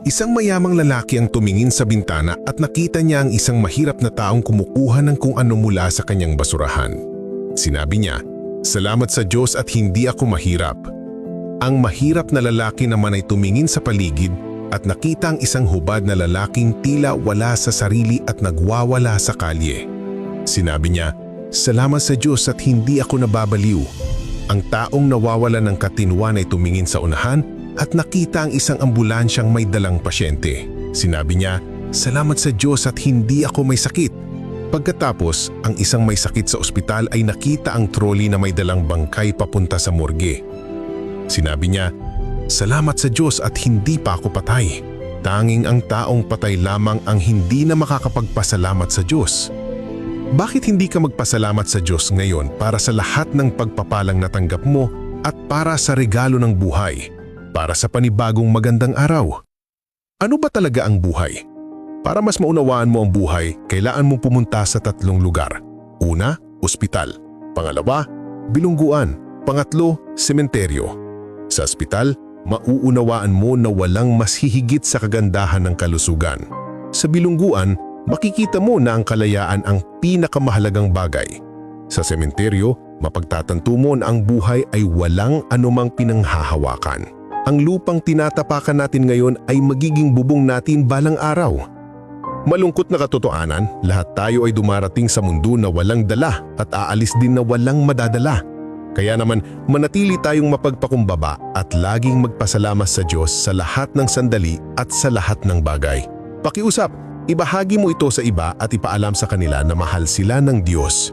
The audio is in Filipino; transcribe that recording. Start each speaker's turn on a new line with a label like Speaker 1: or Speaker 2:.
Speaker 1: Isang mayamang lalaki ang tumingin sa bintana at nakita niya ang isang mahirap na taong kumukuha ng kung ano mula sa kanyang basurahan. Sinabi niya, "Salamat sa Diyos at hindi ako mahirap." Ang mahirap na lalaki naman ay tumingin sa paligid at nakita ang isang hubad na lalaking tila wala sa sarili at nagwawala sa kalye. Sinabi niya, "Salamat sa Diyos at hindi ako nababaliw." Ang taong nawawalan ng katinwan ay tumingin sa unahan at nakita ang isang ambulansyang may dalang pasyente. Sinabi niya, "Salamat sa Diyos at hindi ako may sakit." Pagkatapos, ang isang may sakit sa ospital ay nakita ang trolley na may dalang bangkay papunta sa morgue. Sinabi niya, "Salamat sa Diyos at hindi pa ako patay." Tanging ang taong patay lamang ang hindi na makakapagpasalamat sa Diyos. Bakit hindi ka magpasalamat sa Diyos ngayon para sa lahat ng pagpapalang natanggap mo at para sa regalo ng buhay, para sa panibagong magandang araw? Ano ba talaga ang buhay? Para mas maunawaan mo ang buhay, kailangan mong pumunta sa 3 lugar. Una, ospital. Pangalawa, bilungguan. Pangatlo, sementeryo. Sa ospital, mauunawaan mo na walang mas hihigit sa kagandahan ng kalusugan. Sa bilungguan, makikita mo na ang kalayaan ang pinakamahalagang bagay. Sa sementeryo, mapagtatanto mo na ang buhay ay walang anumang pinanghahawakan. Ang lupang tinatapakan natin ngayon ay magiging bubong natin balang araw. Malungkot na katotohanan, lahat tayo ay dumarating sa mundo na walang dala at aalis din na walang madadala. Kaya naman, manatili tayong mapagpakumbaba at laging magpasalamat sa Diyos sa lahat ng sandali at sa lahat ng bagay. Pakiusap, ibahagi mo ito sa iba at ipaalam sa kanila na mahal sila ng Diyos.